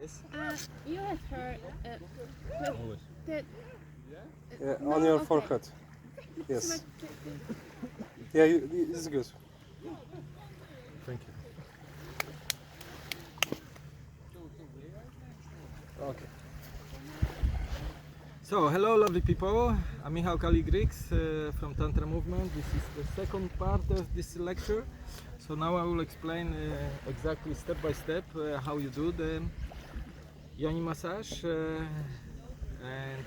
Yes. You have heard that On no, your okay. forehead. So Yes. much- Yeah, it's good. Thank you. Okay. So, hello lovely people. I'm Michał Kaligrix from Tantra Movement. This is the second part of this lecture. So now I will explain exactly step by step how you do the Yoni massage and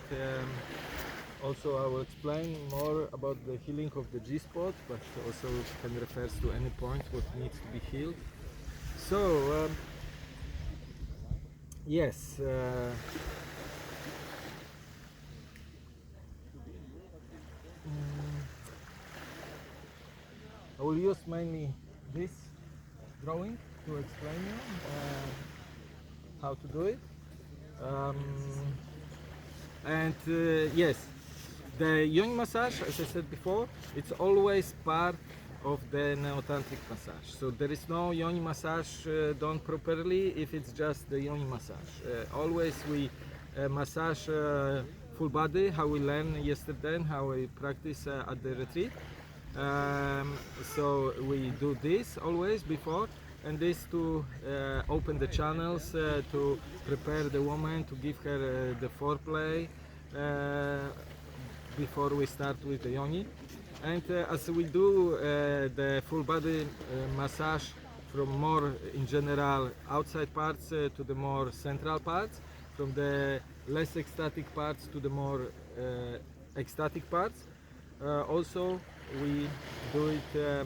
also I will explain more about the healing of the G-spot, but also can refers to any point what needs to be healed. So yes, I will use mainly this drawing to explain you how to do it. And yes, the Yoni massage, as I said before, it's always part of the neo-tantric massage. So there is no Yoni massage done properly if it's just the Yoni massage. Always we massage full body, how we learned yesterday and how we practice at the retreat. So we do this always before, and this to open the channels, to prepare the woman, to give her the foreplay before we start with the yoni. And as we do the full body massage from more in general outside parts to the more central parts, from the less ecstatic parts to the more ecstatic parts. Also we do it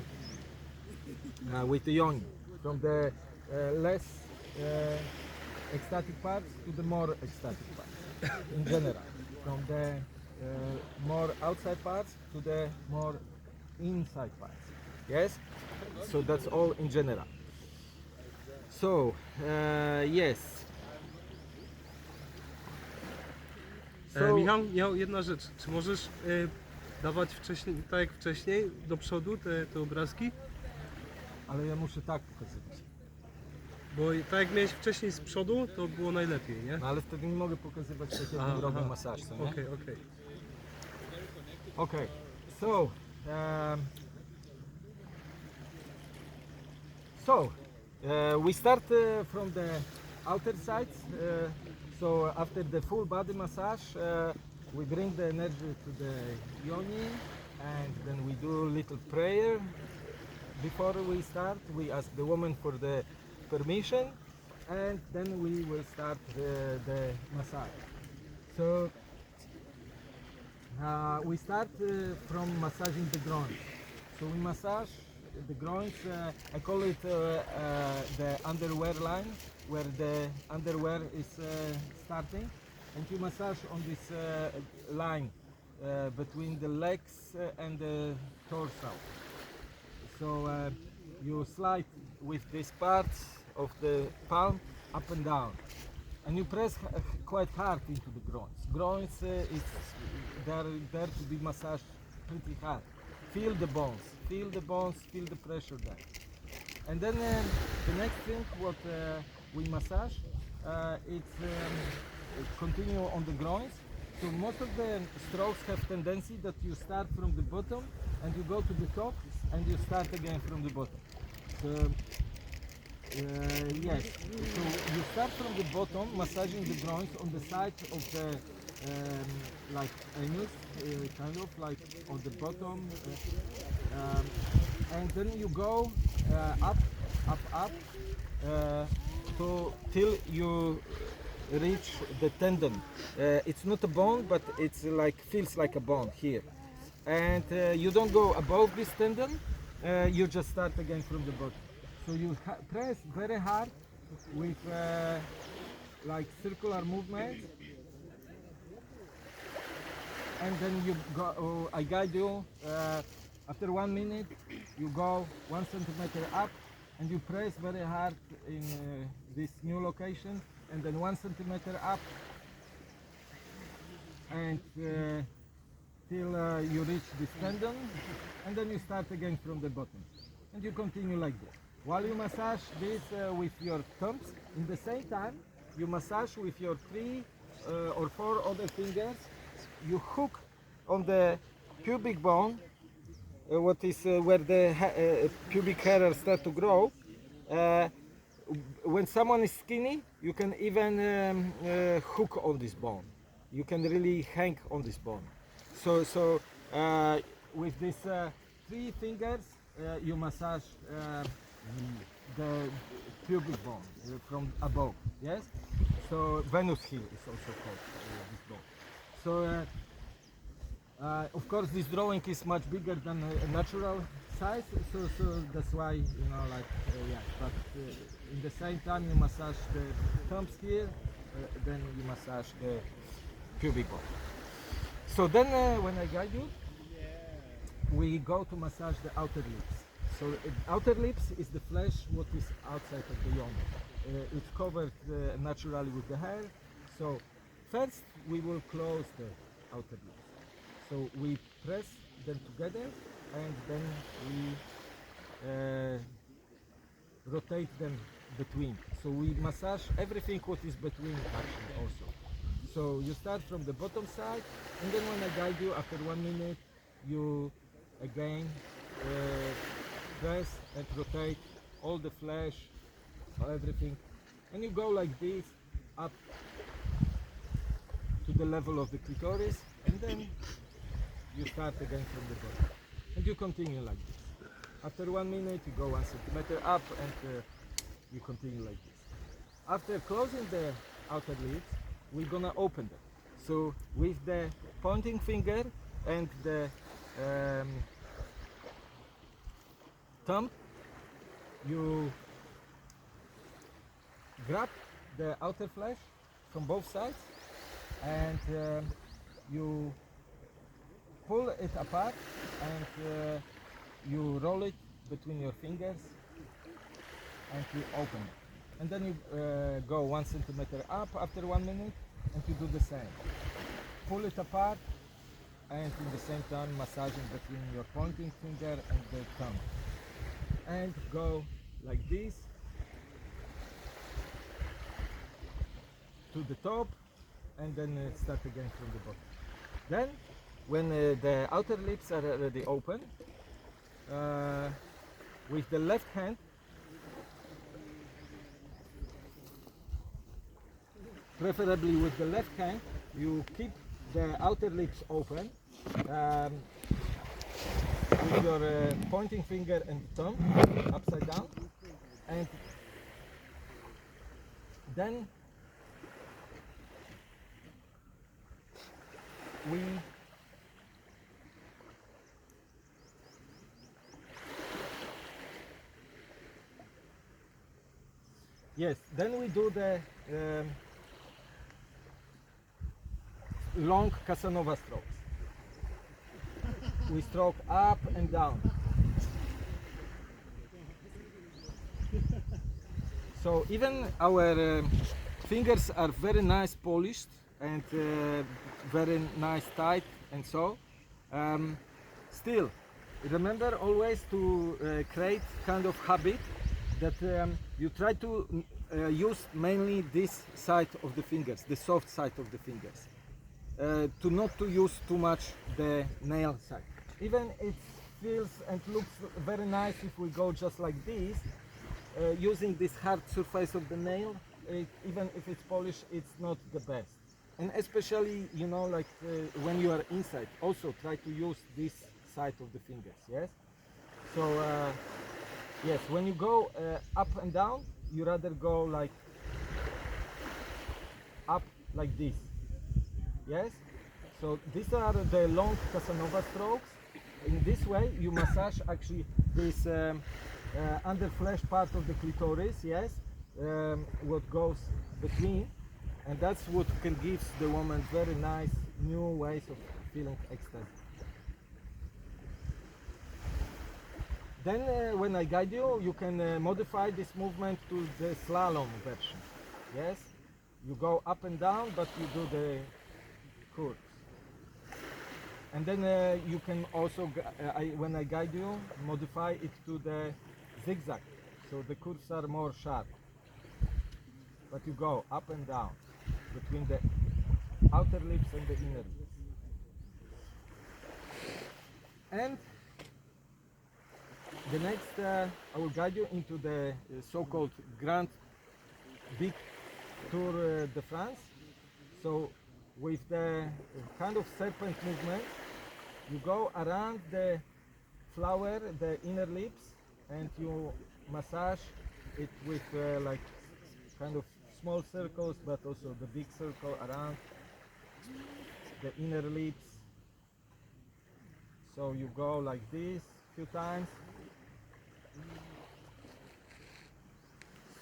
with the yoni, from the less ecstatic parts to the more ecstatic parts in general, from the more outside parts to the more inside parts. Yes, so that's all in general. So yes. So, Michał, jedna rzecz. Czy możesz dawać wcześniej, tak jak wcześniej, do przodu te obrazki? ale ja muszę tak pokazywać. Bo tak jak miałeś wcześniej z przodu, to było najlepiej, nie? No ale wtedy nie mogę pokazywać tak jak robię masaż, co nie? Okej. Okay, so we start from the outer sides. So after the full body massage, we bring the energy to the yoni, and then we do a little prayer. Before we start, we ask the woman for the permission, and then we will start the massage. So we start from massaging the groins. So we massage the groins. I call it the underwear line, where the underwear is starting, and you massage on this line between the legs and the torso. So you slide with this part of the palm up and down, and you press quite hard into the groins. Groins they're there to be massaged pretty hard. Feel the bones, feel the pressure there. And then the next thing what we massage, it's continue on the groins. So most of the strokes have tendency that you start from the bottom and you go to the top and you start again from the bottom. So, yes, so you start from the bottom, massaging the groins on the side of the like anus, kind of like on the bottom, and then you go up till you reach the tendon. It's not a bone, but it's like feels like a bone here, and you don't go above this tendon. You just start again from the bottom. So you press very hard with like circular movements, and then you go. I guide you. After 1 minute, you go 1 centimeter up, and you press very hard in this new location, and then 1 centimeter up, and till you reach this tendon, and then you start again from the bottom, and you continue like this while you massage this with your thumbs. In the same time, you massage with your 3 or 4 other fingers. You hook on the pubic bone, what is where the pubic hair start to grow. When someone is skinny, you can even hook on this bone. You can really hang on this bone. So with these 3 fingers, you massage the pubic bone from above. Yes. So Venus heel is also called this bone. So of course, this drawing is much bigger than a natural size, so that's why, you know, like, yeah, but in the same time you massage the thumbs here, then you massage the pubic bone. So then when I guide you, we go to massage the outer lips. So outer lips is the flesh what is outside of the yoni. It's covered naturally with the hair. So first we will close the outer lips. So we press them together and then we rotate them between. So we massage everything what is between actually also. So you start from the bottom side, and then when I guide you, after 1 minute, you again press and rotate all the flesh, everything, and you go like this up to the level of the clitoris, and then you start again from the bottom, and you continue like this. After 1 minute, you go 1 centimeter up, and you continue like this. After closing the outer lips, we're gonna open them. So with the pointing finger and the thumb, you grab the outer flesh from both sides, and you pull it apart, and you roll it between your fingers, and you open it. And then you go 1 centimeter up after 1 minute, and you do the same. Pull it apart, and in the same time massaging between your pointing finger and the thumb. And go like this to the top, and then start again from the bottom. Then when the outer lips are already open, with the left hand preferably with the left hand, you keep the outer lips open with your pointing finger and thumb upside down, and then we do the long Casanova strokes. We stroke up and down. So even our fingers are very nice polished and very nice tight, and so still remember always to create kind of habit that you try to use mainly this side of the fingers, the soft side of the fingers, to not to use too much the nail side. Even it feels and looks very nice if we go just like this, using this hard surface of the nail. Even if it's polished, it's not the best. And especially, you know, like when you are inside, also try to use this side of the fingers. Yes. So yes, when you go up and down, you rather go like up like this. Yes. So these are the long Casanova strokes. In this way, you massage actually this under flesh part of the clitoris. Yes. What goes between, and that's what can give the woman very nice new ways of feeling ecstasy. Then when I guide you, you can modify this movement to the slalom version. Yes, you go up and down, but you do the curves. And then you can also, when I guide you, modify it to the zigzag, so the curves are more sharp. but you go up and down between the outer lips and the inner lips. And the next, I will guide you into the so-called Grand Big Tour de France. So with the kind of serpent movement, you go around the flower, the inner lips, and you massage it with like kind of small circles, but also the big circle around the inner lips. So you go like this a few times.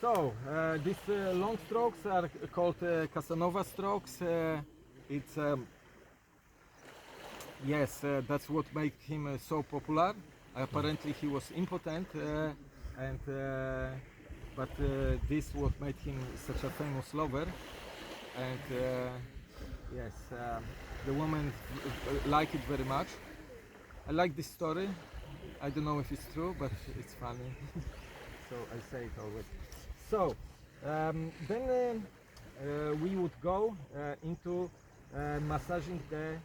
So these long strokes are called Casanova strokes. It's yes, that's what made him so popular. Apparently he was impotent, and but this what made him such a famous lover. And yes, the women like it very much. I like this story. I don't know if it's true, but it's funny. So I say it always. So then we would go into massaging the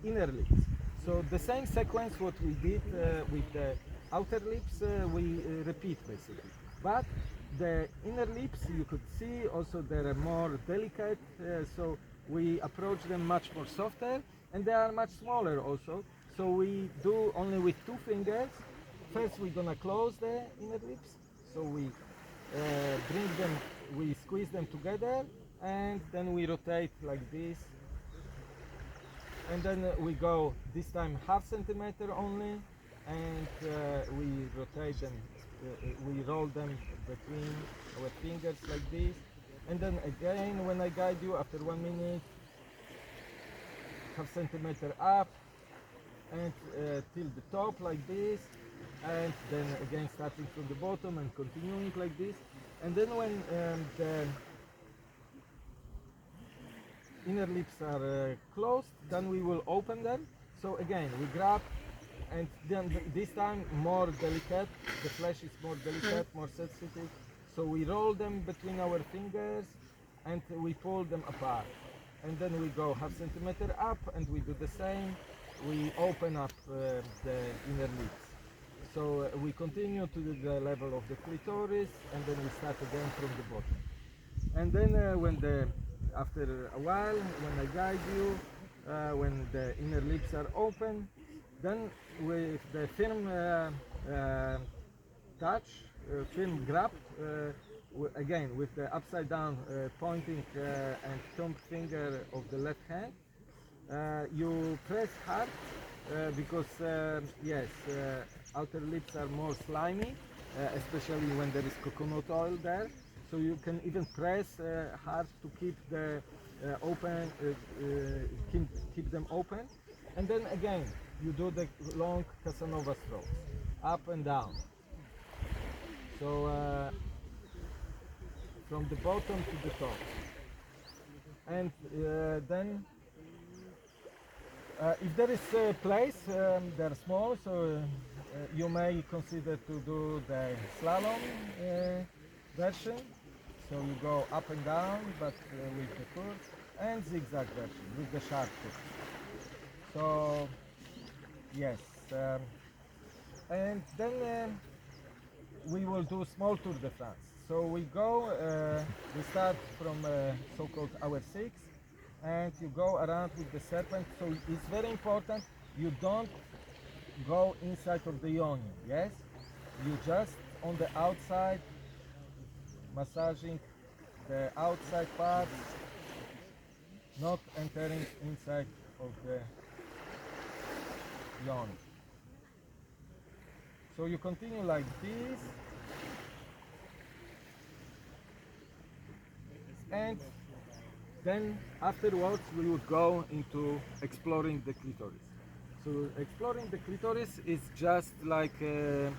inner lips. So the same sequence what we did with the outer lips we repeat basically. But the inner lips, you could see also they're more delicate, so we approach them much more softer, and they are much smaller also. So we do only with 2 fingers. First we're gonna close the inner lips, so we bring them, we squeeze them together, and then we rotate like this, and then we go this time ½ centimeter only, and we rotate them, we roll them between our fingers like this, and then again when I guide you after 1 minute, ½ centimeter up, and till the top like this, and then again starting from the bottom and continuing like this. And then when the inner lips are closed, then we will open them. So again we grab, and then this time more delicate, the flesh is more delicate, more sensitive, so we roll them between our fingers and we pull them apart, and then we go ½ centimeter up, and we do the same, we open up the inner lips. So we continue to the level of the clitoris, and then we start again from the bottom. And then after a while, when I guide you, when the inner lips are open, then with the firm touch, firm grab, again with the upside down pointing and thumb finger of the left hand, you press hard, because yes, outer lips are more slimy, especially when there is coconut oil there. So you can even press hard to keep the open, keep them open. And then again, you do the long Casanova strokes, up and down. So from the bottom to the top. And then if there is a place, they're small, so you may consider to do the slalom version. So you go up and down, but with the foot, and zigzag version with the sharp foot. So yes, and then we will do small Tour de France. So we go, we start from so-called hour 6, and you go around with the serpent. So it's very important you don't go inside of the yoni, yes? You just on the outside, massaging the outside parts, not entering inside of the yoni. So you continue like this, and then afterwards we would go into exploring the clitoris. So exploring the clitoris is just like the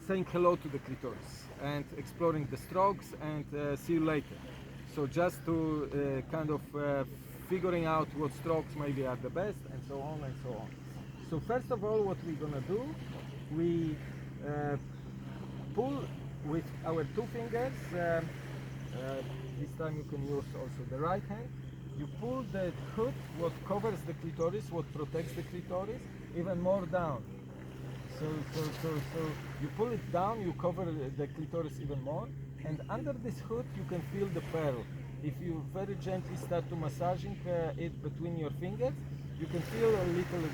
saying hello to the clitoris and exploring the strokes and see you later. So just to kind of figuring out what strokes maybe are the best, and so on and so on. So first of all, what we're gonna do, we pull with our two fingers, this time you can use also the right hand, you pull the hood, what covers the clitoris, what protects the clitoris, even more down. So you pull it down, you cover the clitoris even more, and under this hood you can feel the pearl. If you very gently start to massaging it between your fingers, you can feel a little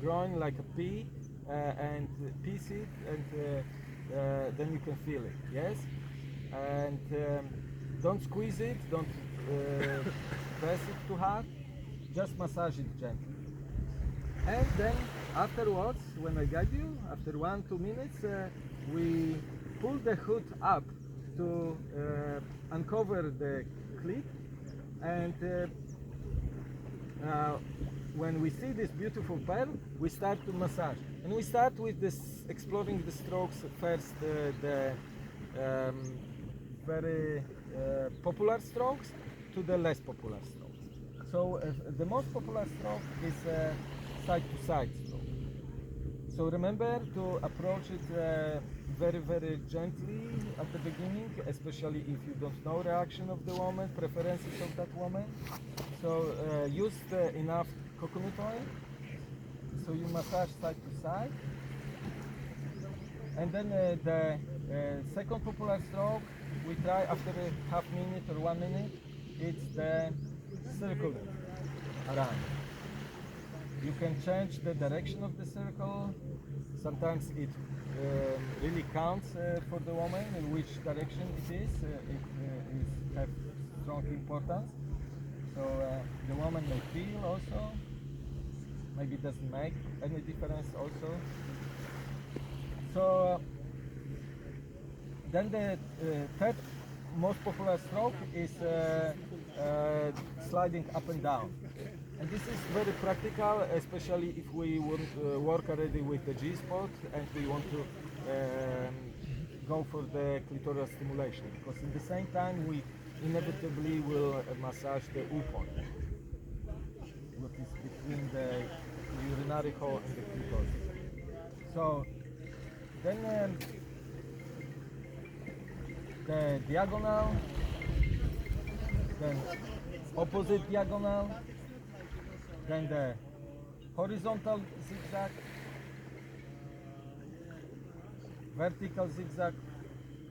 growing like a pea and pea seed, and then you can feel it. Yes, and don't squeeze it, don't press it too hard, just massage it gently. And then afterwards, when I guide you, after 1-2 minutes, we pull the hood up to uncover the clit, and when we see this beautiful pearl, we start to massage. And we start with this, exploring the strokes first, the very popular strokes to the less popular strokes. So the most popular stroke is side-to-side stroke. So remember to approach it very, very gently at the beginning, especially if you don't know reaction of the woman, preferences of that woman. So use enough coconut oil. So you massage side to side. And then the second popular stroke, we try after a half minute or 1 minute, it's the circle around. You can change the direction of the circle. Sometimes it really counts for the woman in which direction it is. It has strong importance. So the woman may feel also. Maybe it doesn't make any difference also. So then the third most popular stroke is sliding up and down. And this is very practical, especially if we want work already with the G-spot and we want to go for the clitoral stimulation, because in the same time we inevitably will massage the U-point, what is between the urinary hole and the clitoris. So then the diagonal, then opposite diagonal, then the horizontal zigzag, vertical zigzag.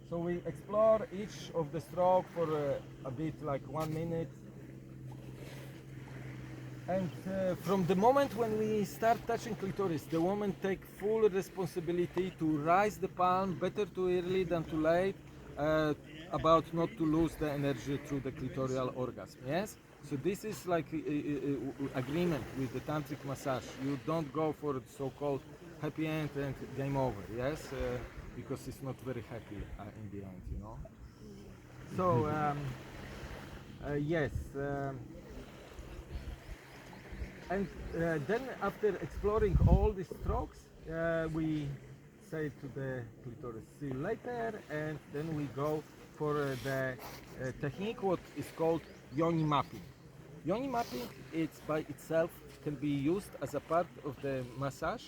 So we explore each of the stroke for a bit, like 1 minute. And from the moment when we start touching clitoris, the woman take full responsibility to raise the palm, better too early than too late, about not to lose the energy through the clitoral orgasm. Yes? So this is like agreement with the tantric massage. You don't go for so-called happy end and game over, yes? Because it's not very happy in the end, you know? So, yes. And then after exploring all the strokes, we say to the clitoris, see you later, and then we go for the technique what is called Yoni mapping. Yoni mapping, it's by itself can be used as a part of the massage,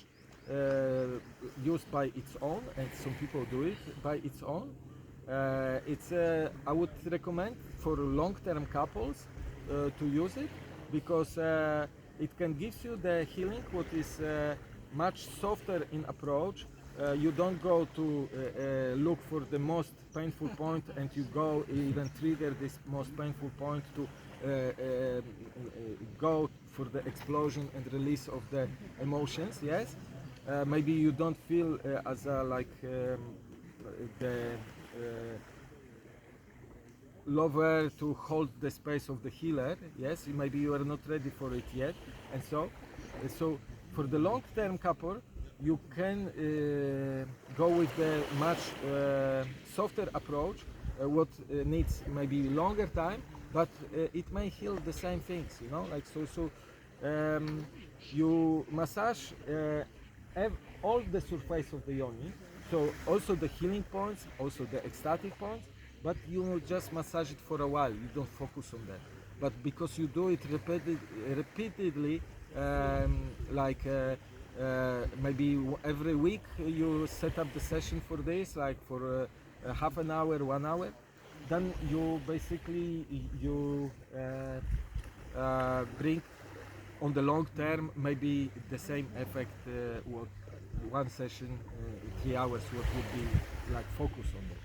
used by its own, and some people do it by its own. I would recommend for long-term couples to use it, because it can give you the healing what is much softer in approach. You don't go to look for the most painful point, and you go even trigger this most painful point to go for the explosion and release of the emotions. Yes, maybe you don't feel as a, like the lover to hold the space of the healer. Yes, maybe you are not ready for it yet, and so for the long-term couple, you can go with the much softer approach, what needs maybe longer time, but it may heal the same things, you know, like you massage all the surface of the yoni, so also the healing points, also the ecstatic points, but you just massage it for a while, you don't focus on that. But because you do it repeatedly, like maybe every week you set up the session for this, like for half an hour, 1 hour. Then you basically bring on the long term maybe the same effect what one session 3 hours what would be like focus on it.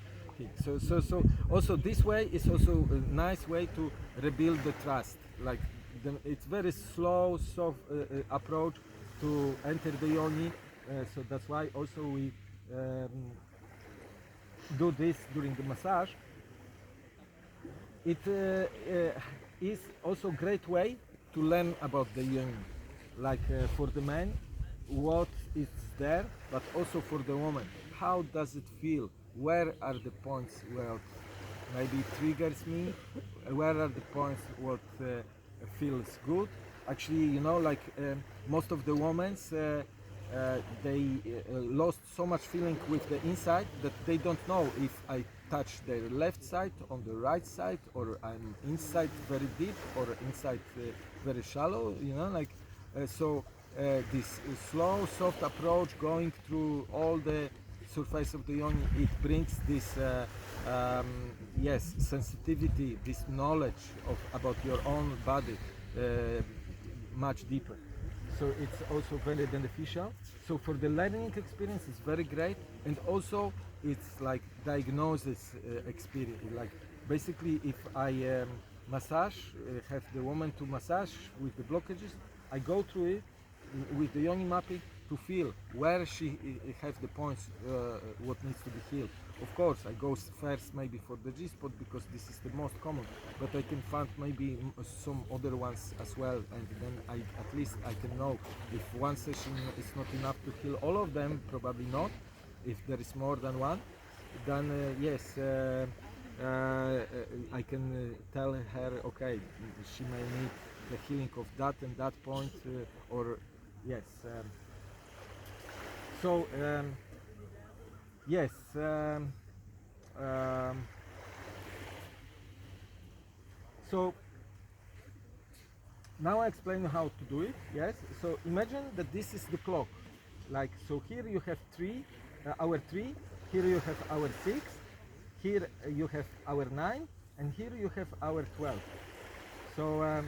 So also this way is also a nice way to rebuild the trust, like it's very slow soft approach to enter the yoni, so that's why also we do this during the massage. It is also great way to learn about the yoni, like for the man what is there, but also for the woman how does it feel, where are the points where maybe triggers me, where are the points what feels good. Actually, you know, like most of the women they lost so much feeling with the inside that they don't know if I touch their left side on the right side, or I'm inside very deep or inside very shallow, you know, like this slow soft approach going through all the surface of the yoni, it brings this yes, sensitivity, this knowledge of about your own body much deeper. So it's also very beneficial. So for the learning experience it's very great, and also it's like diagnosis experience, like basically if I massage, have the woman to massage with the blockages, I go through it with the yoni mapping to feel where she have the points what needs to be healed. Of course I go first maybe for the G-spot because this is the most common, but I can find maybe some other ones as well, and then at least I can know if one session is not enough to heal all of them, probably not. If there is more than one, then yes, I can tell her, okay, she may need the healing of that and that point, or yes. Yes. So now I explain how to do it. Yes. So imagine that this is the clock. Like so, here you have hour 3. Here you have hour 6. Here you have hour 9, and here you have hour 12. So.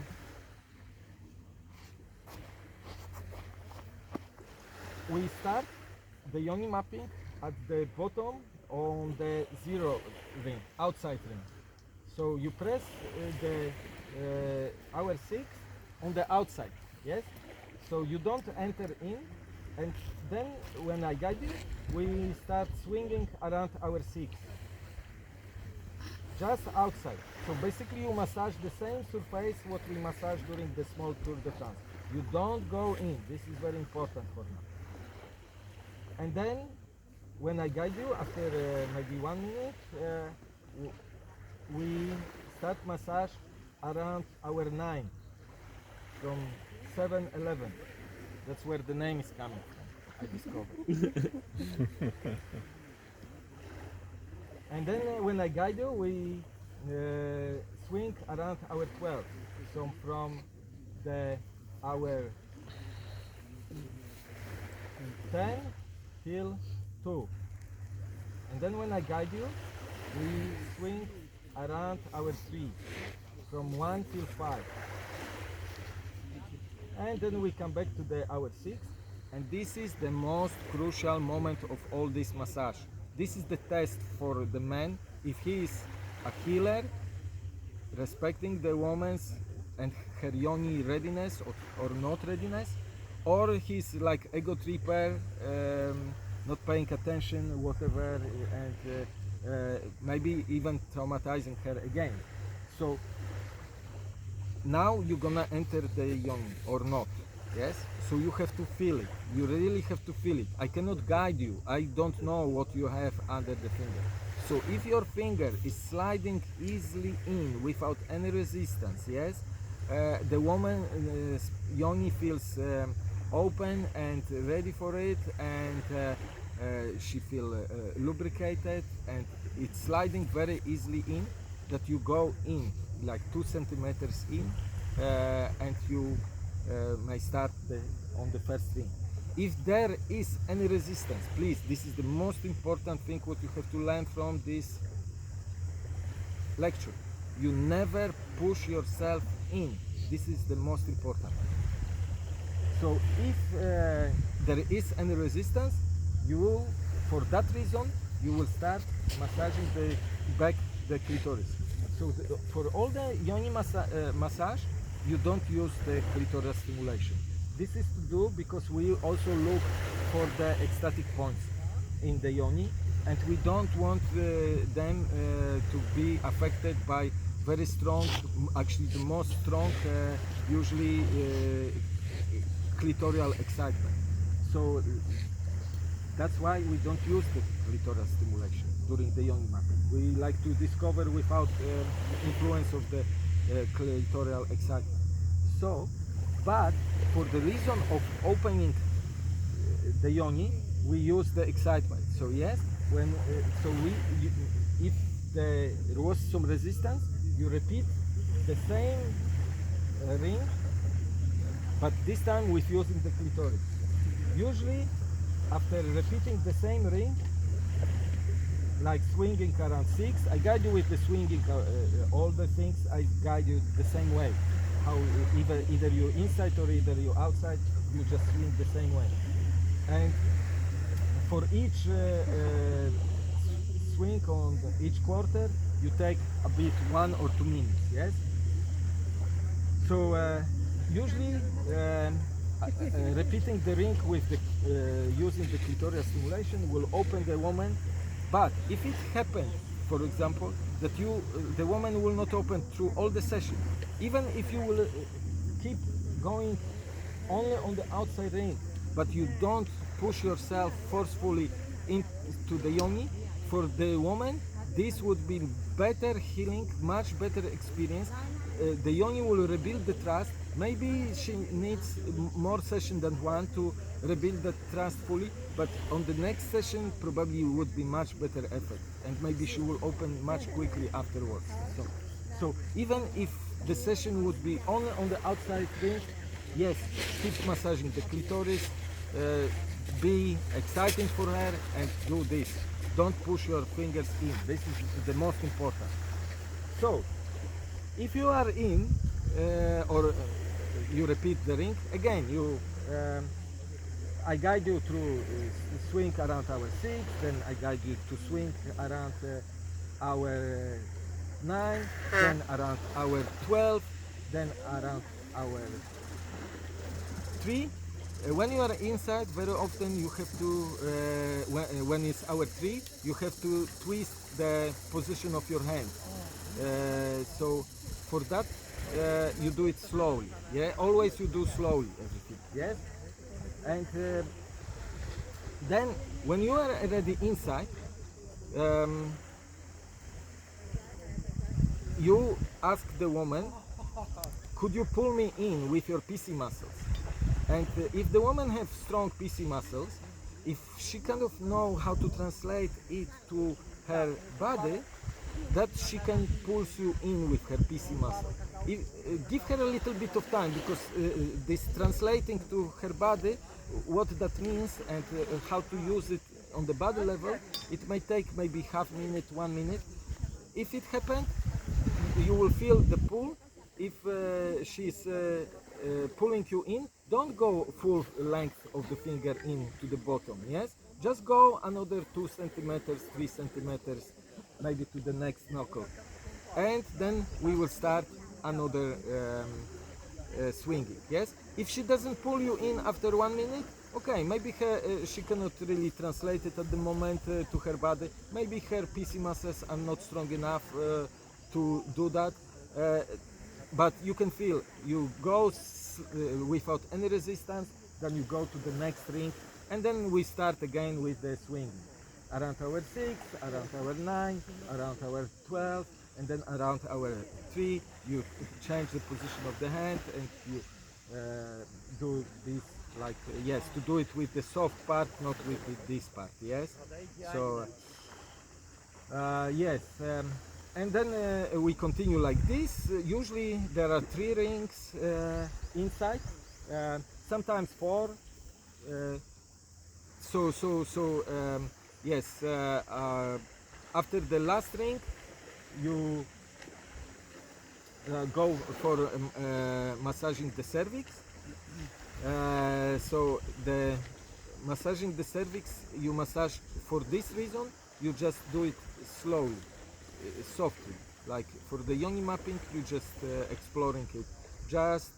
We start the yoni mapping at the bottom on the 0 ring, outside ring. So you press the hour 6 on the outside, yes? So you don't enter in, and then when I guide you, we start swinging around hour 6. Just outside. So basically you massage the same surface what we massage during the small Tour de France. You don't go in, this is very important for me. And then, when I guide you, after maybe 1 minute, we start massage around hour 9, from 7-11. That's where the name is coming from, I discovered. And then when I guide you, we swing around hour 12. So from the hour 10 till 2, and then when I guide you, we swing around hour 3, from 1 till 5, and then we come back to the hour 6, and this is the most crucial moment of all this massage. This is the test for the man, if he is a healer, respecting the woman's and her yoni readiness or not readiness, or he's like ego tripper, not paying attention, whatever, and maybe even traumatizing her again. So now you're gonna enter the yoni or not, yes? So you have to feel it. You really have to feel it. I cannot guide you. I don't know what you have under the finger. So if your finger is sliding easily in without any resistance, yes, the woman's yoni feels open and ready for it, and she feels lubricated, and it's sliding very easily in, that you go in like 2 centimeters in, and you may start on the first ring. If there is any resistance, please, this is the most important thing what you have to learn from this lecture. You never push yourself in. This is the most important. So if there is any resistance, you will, for that reason, you will start massaging the clitoris. So for all the yoni massage, you don't use the clitoral stimulation. This is to do because we also look for the ecstatic points in the yoni, and we don't want them to be affected by very strong, actually the most strong, usually clitoral excitement. So that's why we don't use the clitoral stimulation during the yoni mapping. We like to discover without influence of the clitoral excitement. So, but for the reason of opening the yoni, we use the excitement. So yes, when if there was some resistance, you repeat the same ring, but this time with using the clitoris. Usually, after repeating the same ring, like swinging around 6, I guide you with the swinging, all the things I guide you the same way. How either you're inside or either you're outside, you just swing the same way. And for each swing on each quarter, you take a bit 1 or 2 minutes, yes? So usually repeating the ring with the using the clitoral stimulation will open the woman, but if it happens, for example, that the woman will not open through all the session, even if you will keep going only on the outside ring, but you don't push yourself forcefully into the yoni, for the woman this would be better healing, much better experience. The yoni will rebuild the trust. Maybe she needs more session than one to rebuild the trust fully, but on the next session probably would be much better effect, and maybe she will open much quickly afterwards. So even if the session would be only on the outside ring, yes, keep massaging the clitoris, be exciting for her, and do this. Don't push your fingers in. This is the most important. So if you are in or you repeat the ring again, I guide you through swing around hour 6, then I guide you to swing around hour 9, then around hour 12, then around hour 3. When you are inside, very often you have to, when it's hour 3, you have to twist the position of your hand. So for that, you do it slowly. Yeah, always you do slowly everything. Yes, and then when you are already inside, you ask the woman, could you pull me in with your PC muscles? And if the woman has strong PC muscles, if she kind of know how to translate it to her body, that she can pull you in with her PC muscle. Give her a little bit of time, because this translating to her body, what that means and how to use it on the body level, it may take maybe half minute, 1 minute. If it happened, you will feel the pull. If she's pulling you in, don't go full length of the finger into the bottom, yes? Just go another 2 centimeters, 3 centimeters, maybe to the next knuckle. And then we will start another swinging, yes? If she doesn't pull you in after 1 minute, okay, maybe she cannot really translate it at the moment to her body. Maybe her PC muscles are not strong enough to do that. But you can feel, you go without any resistance, then you go to the next ring, and then we start again with the swing. Around hour 6, around hour 9, around hour 12, and then around hour 3, you change the position of the hand, and you do this like, yes, to do it with the soft part, not with this part, yes? So, yes. And then we continue like this. Usually there are 3 rings inside, sometimes 4, yes. After the last ring, you go for massaging the cervix. So the massaging the cervix, you massage for this reason. You just do it slowly, softly. Like for the yoni mapping, you just exploring it just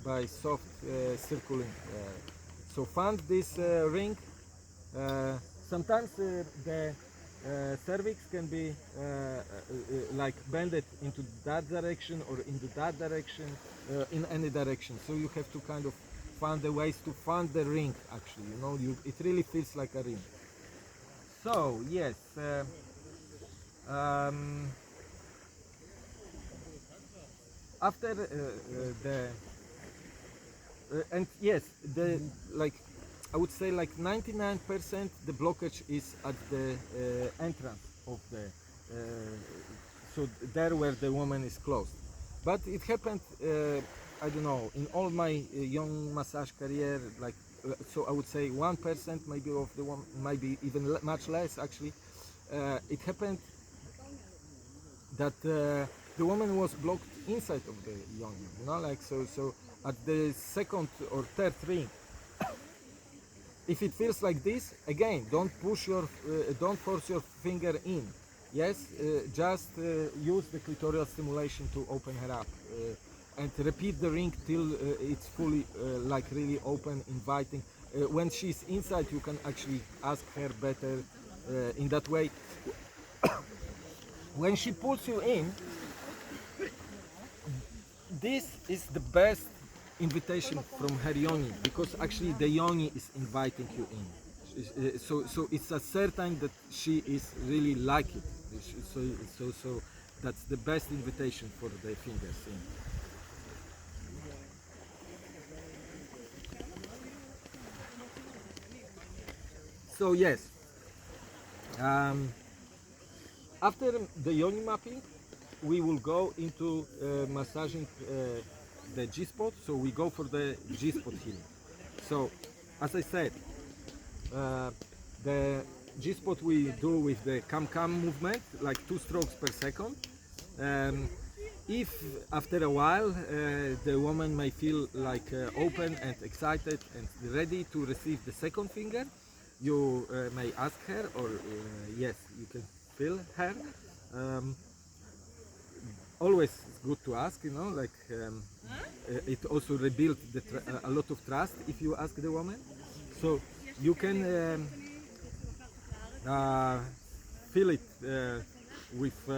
by soft circling. So find this ring. Sometimes the cervix can be like bended into that direction or into that direction, in any direction. So you have to kind of find the ways to find the ring. Actually, you know, it really feels like a ring. So yes. After the and yes, the like I would say like 99% the blockage is at the entrance of the so there where the woman is closed. But it happened I don't know, in all my young massage career, like so I would say 1% maybe of the one, maybe even much less actually. It happened that the woman was blocked inside of the yoni, you know, like so at the second or third ring, if it feels like this, again, don't push your don't force your finger in. Yes, just use the clitoral stimulation to open her up, and repeat the ring till it's fully like really open, inviting. When she's inside, you can actually ask her better in that way. When she pulls you in, this is the best invitation from her yoni, because actually the yoni is inviting you in. So it's a certain that she is really like it. So that's the best invitation for the fingers in. So yes, after the yoni mapping, we will go into massaging the G-spot. So we go for the G-spot healing. So as I said, the G-spot we do with the cam movement, like 2 strokes per second. If after a while the woman may feel like open and excited and ready to receive the second finger, you may ask her, or yes, you can feel her. Always good to ask, you know, like it also rebuilds a lot of trust if you ask the woman. So you can feel it with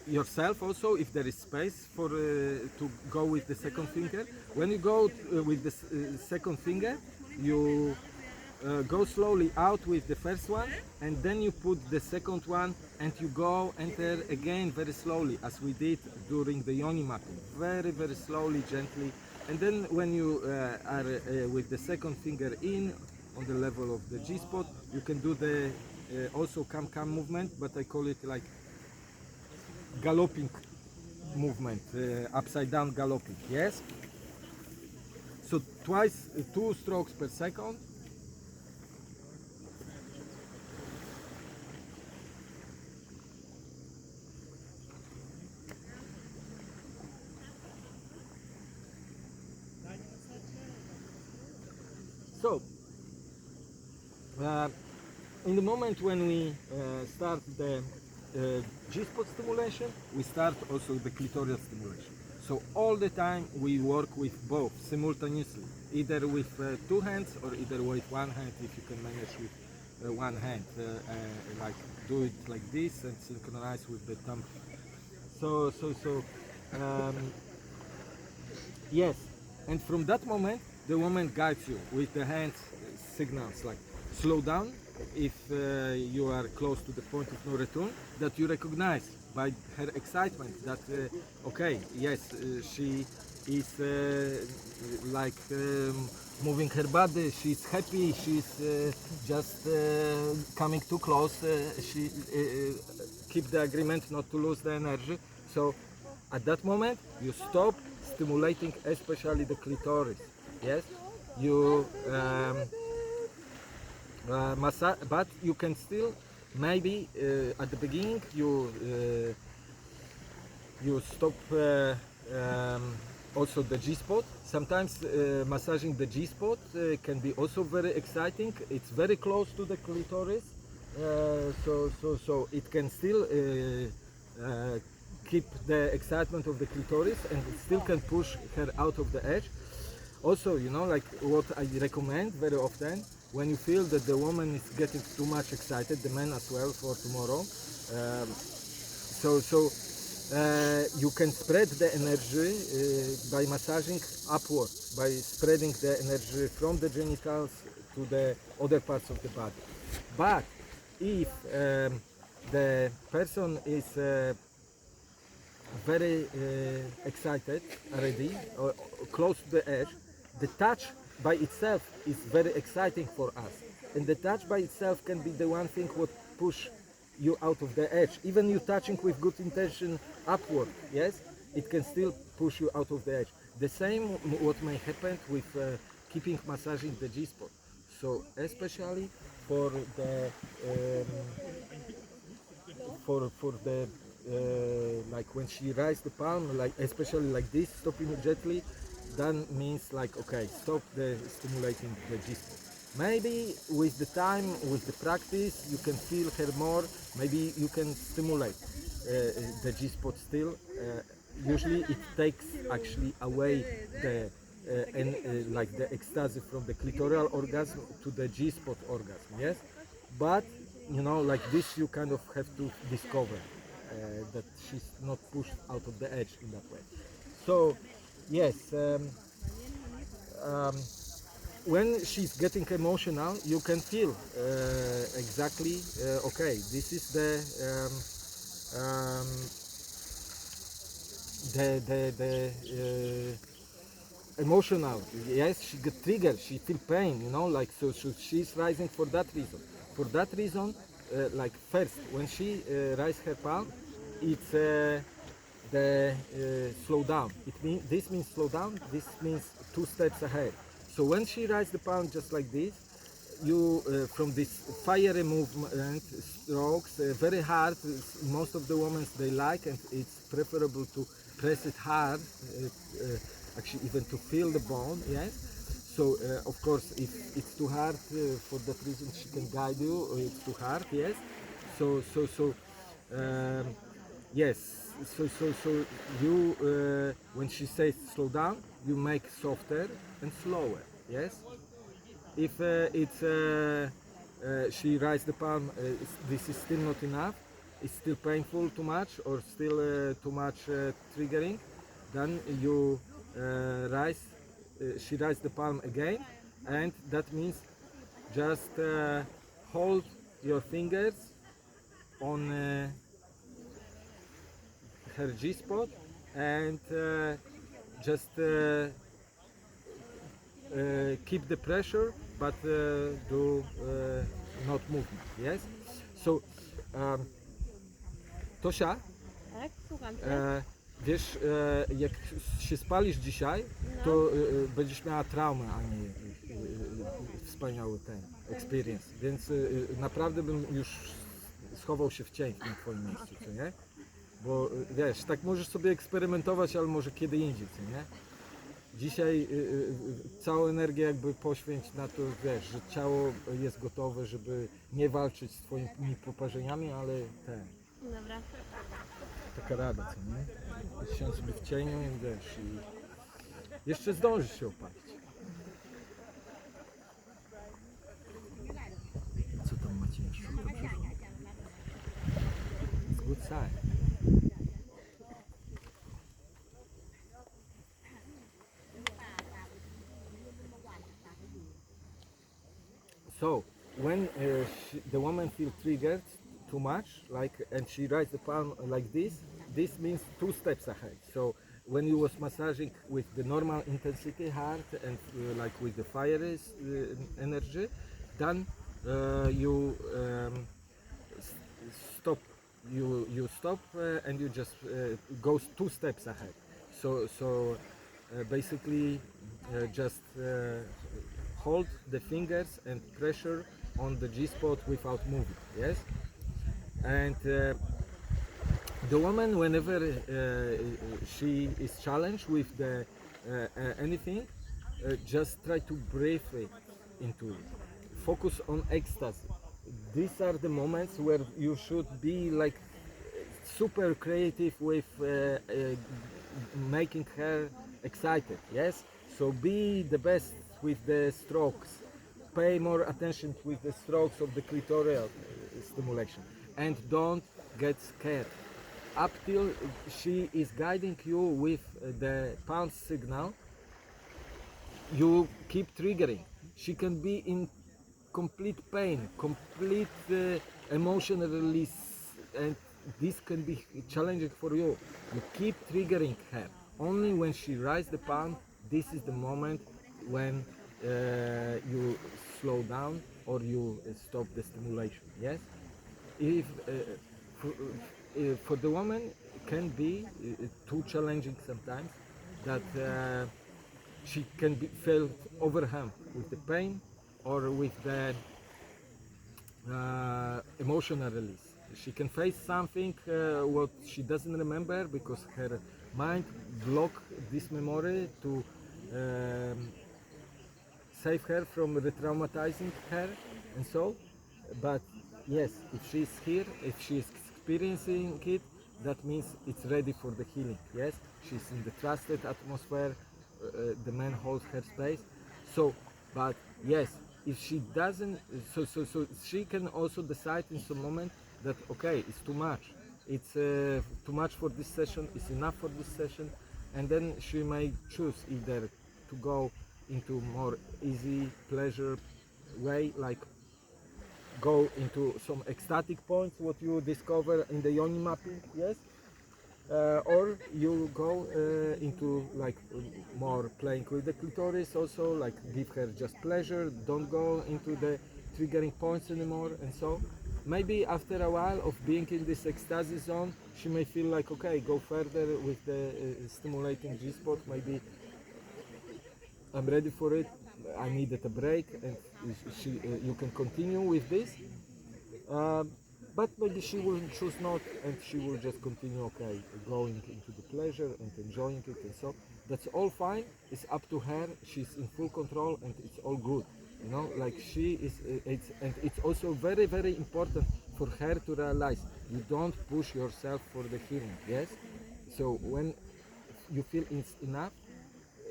yourself also, if there is space for to go with the second finger. When you go with the second finger, you go slowly out with the first one, and then you put the second one, and you go enter again very slowly, as we did during the yoni mapping, very slowly, gently. And then when you are with the second finger in on the level of the G-spot, you can do the also cam movement, but I call it like galloping movement, upside down galloping. Yes, so twice, 2 strokes per second. So in the moment when we start the G-spot stimulation, we start also the clitoral stimulation. So all the time we work with both simultaneously, either with 2 hands or either with 1 hand, if you can manage with 1 hand, like do it like this and synchronize with the thumb. Yes, and from that moment the woman guides you with the hand signals, like slow down if you are close to the point of no return, that you recognize by her excitement that okay, yes, she is like moving her body, she's happy, she's just coming too close, she keep the agreement not to lose the energy. So at that moment you stop, stimulating especially the clitoris. Yes, you but you can still maybe at the beginning you stop also the G-spot. Sometimes massaging the G-spot can be also very exciting. It's very close to the clitoris, so it can still keep the excitement of the clitoris, and it still can push her out of the edge. Also, you know, like what I recommend very often, when you feel that the woman is getting too much excited, the man as well for tomorrow, you can spread the energy by massaging upward, by spreading the energy from the genitals to the other parts of the body. But if the person is very excited already, or close to the edge, the touch by itself is very exciting for us. And the touch by itself can be the one thing what push you out of the edge. Even you touching with good intention upward, yes, it can still push you out of the edge. The same what may happen with keeping massaging the G-spot. So especially for the for the like when she raises the palm, like especially like this, stop immediately, then means like okay, stop the stimulating the G-spot. Maybe with the time, with the practice, you can feel her more. Maybe you can stimulate the G-spot still. Usually, it takes actually away the like the ecstasy from the clitoral orgasm to the G-spot orgasm. Yes, but you know, like this, you kind of have to discover that she's not pushed out of the edge in that way. So, yes. When she's getting emotional, you can feel exactly, okay, this is the emotional, yes, she get triggered, she feel pain, you know, like, so she's rising for that reason. For that reason, like first, when she raises her palm, it's the slow down. This means slow down, this means 2 steps ahead. So when she raises the palm just like this, you from this fiery movement, strokes, very hard, most of the women they like, and it's preferable to press it hard, actually even to feel the bone, yes. So of course, if it's too hard, for that reason she can guide you, or it's too hard, yes. Yes, so you, when she says slow down, you make softer and slower, yes? If she raises the palm, this is still not enough, it's still painful too much, or still too much triggering, then you she raises the palm again, and that means just hold your fingers on her G-spot and just keep the pressure, but do not movement, yes? So, Tosia, Tak, słucham cię. wiesz, jak się spalisz dzisiaj, to będziesz miała traumę, a nie wspaniały ten experience, więc naprawdę bym już schował się w cień w tym twoim miejscu, co nie? Bo wiesz, tak możesz sobie eksperymentować, ale może kiedy indziej, co nie? Dzisiaj całą energię jakby poświęć na to, wiesz, że ciało jest gotowe, żeby nie walczyć z twoimi poparzeniami, ale Dobra. taka rada, co nie? Siądź sobie w cieniu i wiesz, i jeszcze zdążysz się opalić. Co tam macie jeszcze? To przyszło. It's good sign. So when the woman feels triggered too much, like, and she raises the palm like this means 2 steps ahead. So when you was massaging with the normal intensity hard and like with the fiery energy, then you stop. You stop and you just go 2 steps ahead. So basically just hold the fingers and pressure on the G-spot without moving, yes? And the woman, whenever she is challenged with the anything, just try to breathe it into it. Focus on ecstasy. These are the moments where you should be like super creative with making her excited, yes? So be the best with the strokes. Pay more attention with the strokes of the clitoral stimulation. And don't get scared. Up till she is guiding you with the pound signal, you keep triggering. She can be in complete pain, complete emotional release, and this can be challenging for you. You keep triggering her. Only when she rises the palm, this is the moment when you slow down or you stop the stimulation. Yes, if for the woman it can be too challenging sometimes that she can be felt overwhelmed with the pain or with the emotional release. She can face something what she doesn't remember because her mind block this memory to save her from re-traumatizing her and so. But yes, if she's here, if she's experiencing it, that means it's ready for the healing. Yes, she's in the trusted atmosphere. The man holds her space. So, but yes, if she doesn't, so she can also decide in some moment that okay, it's too much. It's too much for this session. It's enough for this session, and then she may choose either to go into more easy pleasure way, like go into some ecstatic points what you discover in the yoni mapping, yes, or you go into like more playing with the clitoris also, like give her just pleasure, don't go into the triggering points anymore. And so maybe after a while of being in this ecstasy zone, she may feel like okay, go further with the stimulating G-spot. Maybe I'm ready for it, I needed a break, and you can continue with this. But maybe she will choose not, and she will just continue, okay, going into the pleasure and enjoying it, and so that's all fine. It's up to her. She's in full control, and it's all good. You know, like she is. And it's also very, very important for her to realize you don't push yourself for the healing. Yes. So when you feel it's enough,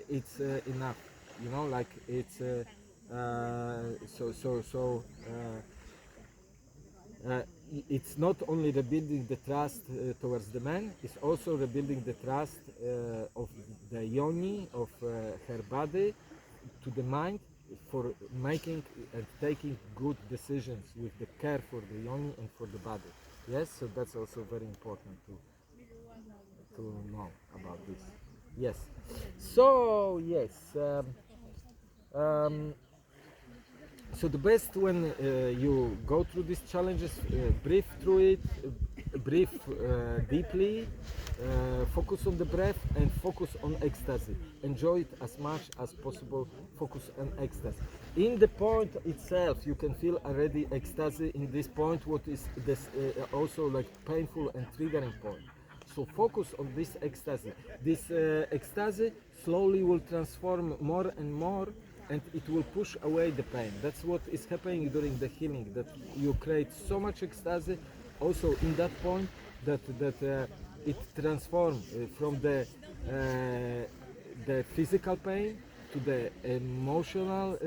it's enough. You know, like it's so. It's not only rebuilding the trust towards the man, it's also rebuilding the trust of the yoni, of her body, to the mind, for making and taking good decisions with the care for the yoni and for the body. Yes, so that's also very important to know about this. Yes. So yes. So the best when you go through these challenges, breathe through it, breathe deeply, focus on the breath and focus on ecstasy. Enjoy it as much as possible, focus on ecstasy. In the point itself, you can feel already ecstasy in this point, what is this also like painful and triggering point. So focus on this ecstasy. This ecstasy slowly will transform more and more, and it will push away the pain. That's what is happening during the healing, that you create so much ecstasy also in that point that it transforms from the physical pain to the emotional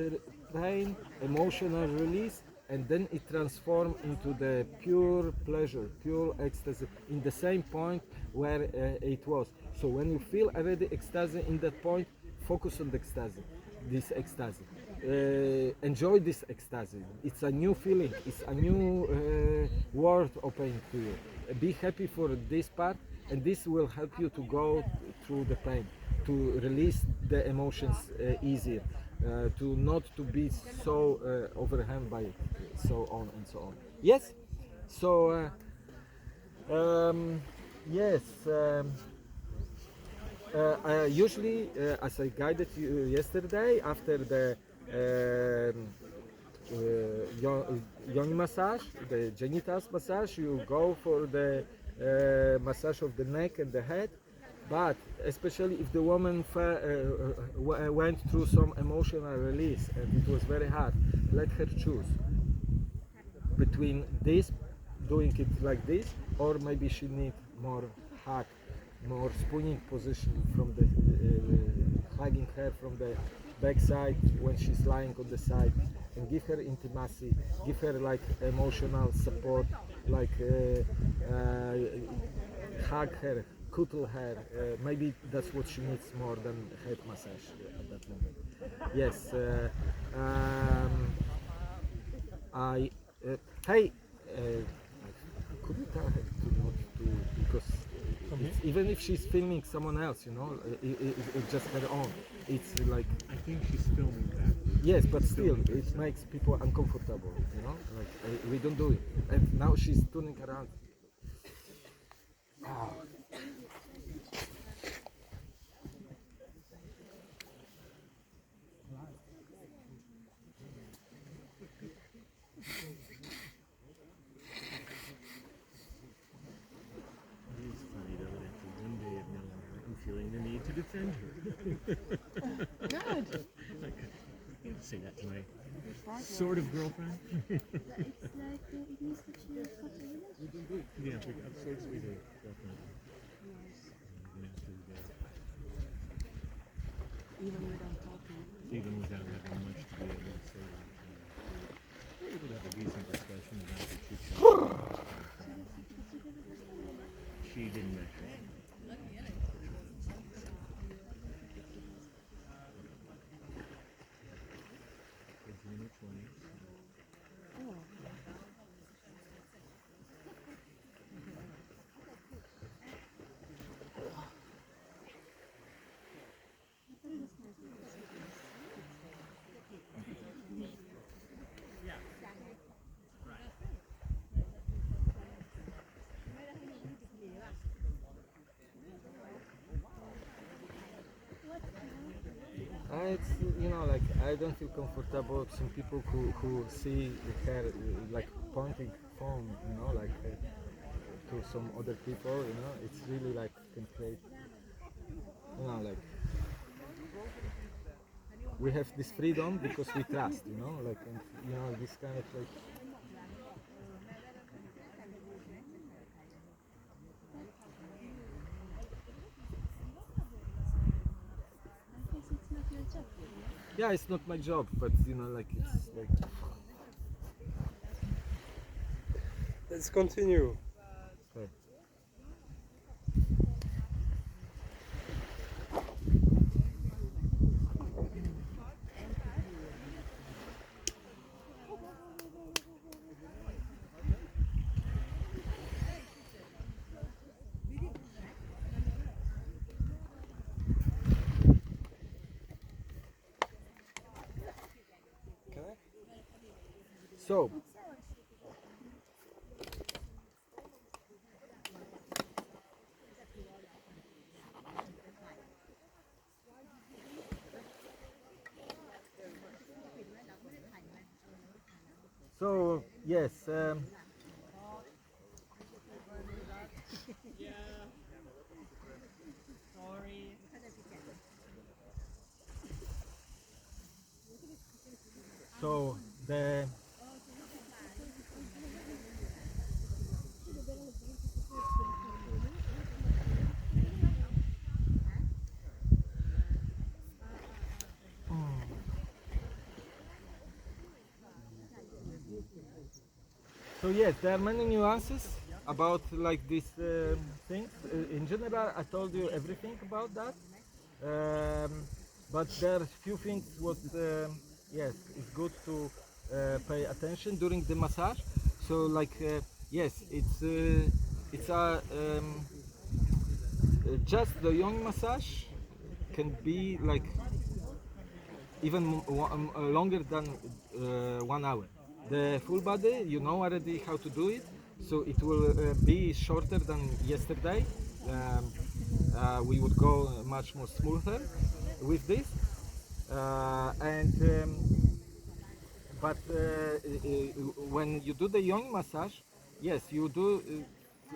pain, emotional release, and then it transforms into the pure pleasure, pure ecstasy in the same point where it was. So when you feel already ecstasy in that point, focus on the ecstasy, this ecstasy. Enjoy this ecstasy. It's a new feeling, it's a new world opening to you. Be happy for this part, and this will help you to go through the pain, to release the emotions easier, to not to be so overwhelmed by it, so on and so on. Yes. So yes. Usually, as I guided you yesterday, after the yoni massage, the genitals massage, you go for the massage of the neck and the head. But especially if the woman went through some emotional release and it was very hard, let her choose between this, doing it like this, or maybe she needs more hug, more spooning position from the hugging her from the backside when she's lying on the side, and give her intimacy, give her like emotional support, like hug her, cuddle her. Maybe that's what she needs more than head massage at that moment. Yes. I hey, could you tell her to not to, because even if she's filming someone else, you know, it's just her own. It's like, I think she's filming that. yes, but still, it makes people uncomfortable, you know. Like we don't do it, and now she's turning around. Ah. It is funny though that after one day of knowing her, I'm feeling the need to defend her. Good. Like, I can't say that to my sort of girlfriend. It's like it means that you're such a relationship. Yeah, of sorts we do, girlfriend. Master the day. Even without talking. Even without having much to be able to say. We're able to have a decent discussion about the chit chat. She didn't measure. Kids in their 20s. It's, you know, like I don't feel comfortable. Some people who see her like pointing phone, you know, like to some other people, you know, it's really like can create, you know, like we have this freedom because we trust, you know, like, and, you know, this kind of like. I guess it's not your job. Yeah, it's not my job, but you know, like it's like. Let's continue. Okay. Can I? So. So yes, so the so yes, there are many nuances about like these things. In general, I told you everything about that, but there are few things what yes, it's good to pay attention during the massage. So like yes, it's a just the yoni massage can be like even longer than 1 hour. The full body, you know already how to do it, so it will be shorter than yesterday. We would go much more smoother with this, and but when you do the yoni massage, yes, you do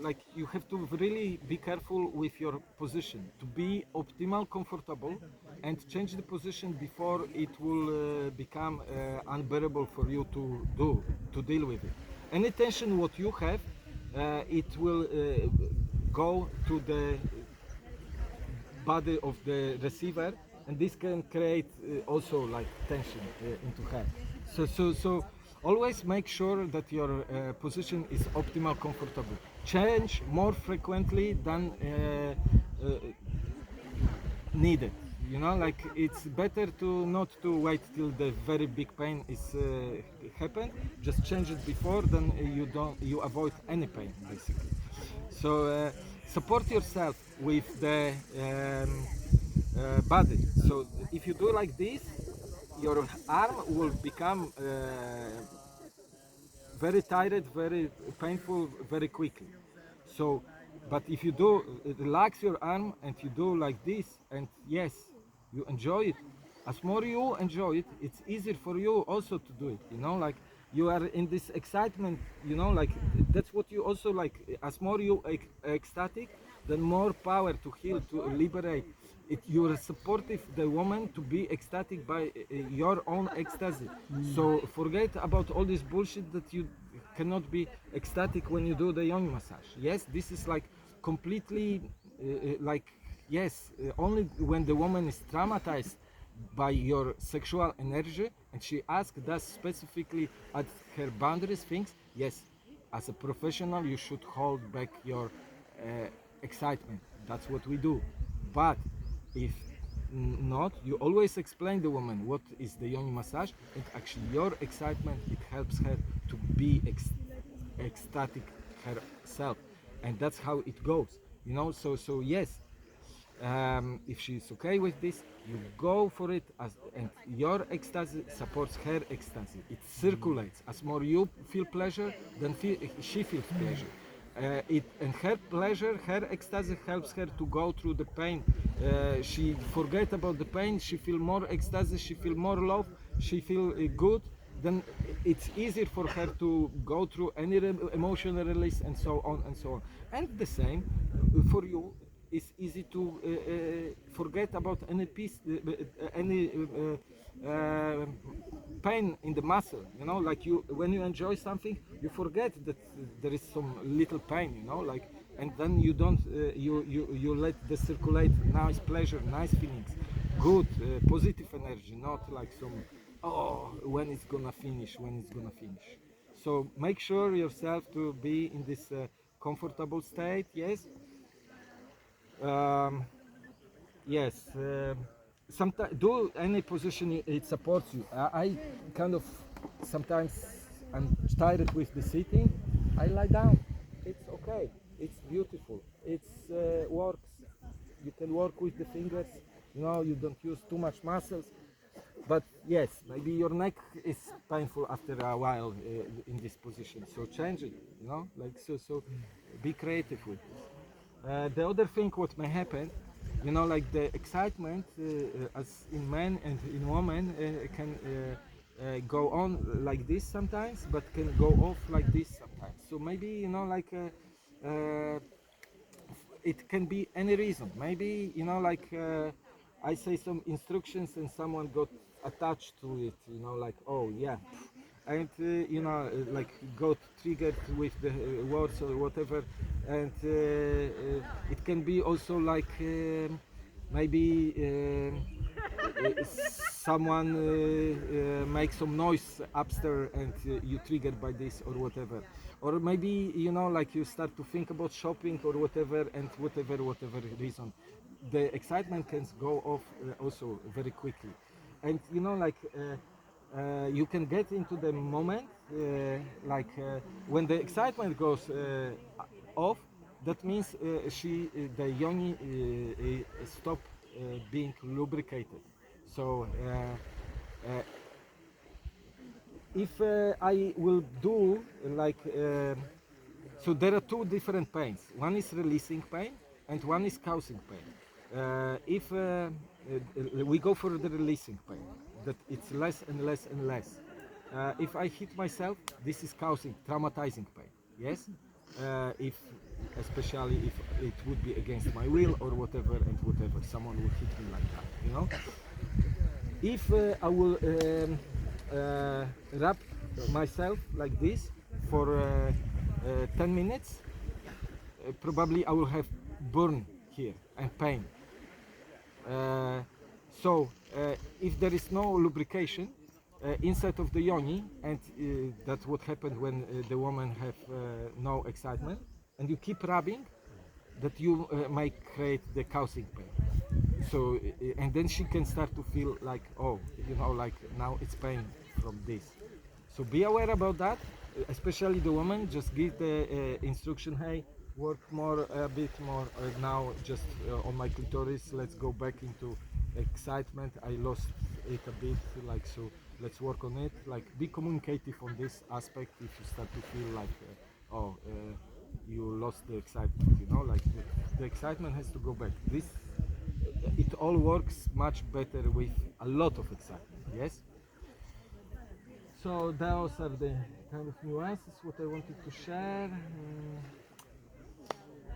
like you have to really be careful with your position to be optimal, comfortable, and change the position before it will become unbearable for you to deal with it. Any tension what you have, it will go to the body of the receiver, and this can create also like tension into her. So always make sure that your position is optimal, comfortable. Change more frequently than needed. You know, like it's better to not to wait till the very big pain is happened. Just change it before, then you avoid any pain basically. So support yourself with the body. So if you do like this, your arm will become very tired, very painful, very quickly. So, but if you do relax your arm and you do like this, and yes, you enjoy it. As more you enjoy it, it's easier for you also to do it. You know, like you are in this excitement. You know, like that's what you also like. As more you ecstatic, then more power to heal, to liberate. You are supportive the woman to be ecstatic by your own ecstasy. So forget about all this bullshit that you cannot be ecstatic when you do the yoni massage. Yes, this is like completely like yes, only when the woman is traumatized by your sexual energy and she asks that specifically at her boundaries things. Yes, as a professional you should hold back your excitement. That's what we do. But if not, you always explain the woman what is the yoni massage, and actually your excitement, it helps her to be ecstatic herself, and that's how it goes. You know, so yes, if she's okay with this, you go for it, and your ecstasy supports her ecstasy. It circulates. As more you feel pleasure, then she feels pleasure. And her pleasure, her ecstasy helps her to go through the pain. She forget about the pain. She feel more ecstasy. She feel more love. She feel good. Then it's easier for her to go through any emotional release and so on and so on. And the same for you. It's easy to forget about any piece, any pain in the muscle. You know, like you when you enjoy something, you forget that there is some little pain. You know, like, and then you don't you let the circulate nice pleasure, nice feelings, good positive energy, not like some when it's gonna finish, when it's gonna finish. So make sure yourself to be in this comfortable state. Yes. Um, yes. Sometimes do any position it supports you. I kind of sometimes I'm tired with the sitting. I lie down. It's okay. It's beautiful. It's works. You can work with the fingers. You know, you don't use too much muscles. But yes, maybe your neck is painful after a while in this position. So change it. You know, like so. Be creative with it. The other thing what may happen, you know, like the excitement as in men and in women can go on like this sometimes, but can go off like this sometimes. So maybe, you know, like it can be any reason. Maybe, you know, like I say some instructions and someone got attached to it, you know, like, oh yeah, and you know, like got triggered with the words or whatever, and it can be also like maybe someone makes some noise upstairs and you triggered by this or whatever, or maybe, you know, like you start to think about shopping or whatever, and whatever reason, the excitement can go off also very quickly. And you know, like you can get into the moment like when the excitement goes off, that means the yoni stop being lubricated. So if I will do like So there are two different pains. One is releasing pain and one is causing pain. If we go for the releasing pain, that it's less and less and less. If I hit myself, this is causing traumatizing pain. Yes. If especially if it would be against my will or whatever and whatever, someone would hit me like that, you know. If I will wrap myself like this for 10 minutes, probably I will have burn here and pain. So if there is no lubrication inside of the yoni, and that's what happened when the woman have no excitement, and you keep rubbing, that you might create the causing pain. So and then she can start to feel like, oh, you know, like now it's pain from this. So be aware about that, especially the woman. Just give the instruction, hey, work more, a bit more. Now just on my clitoris, let's go back into excitement. I lost it a bit, like, so let's work on it. Like, be communicative on this aspect if you start to feel like, you lost the excitement, you know, like the excitement has to go back. This, it all works much better with a lot of excitement, yes? So those are the kind of nuances what I wanted to share.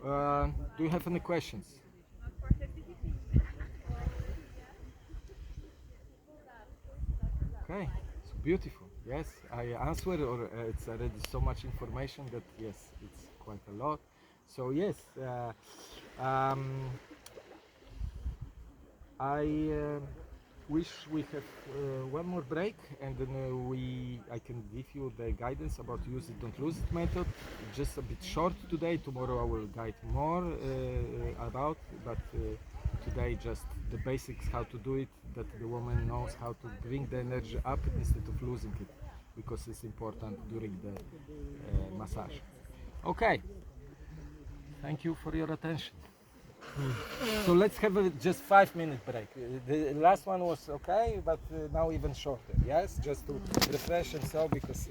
Do you have any questions? Okay, it's beautiful. Yes, I answered, or it's already so much information that yes, it's quite a lot. So yes, I wish we have one more break, and then I can give you the guidance about use it, don't lose it method. Just a bit short today. Tomorrow I will guide more about, but today just the basics, how to do it, that the woman knows how to bring the energy up instead of losing it, because it's important during the massage. Okay, thank you for your attention. So let's have just 5-minute break. The last one was okay, but now even shorter. Yes, just to refresh and so, because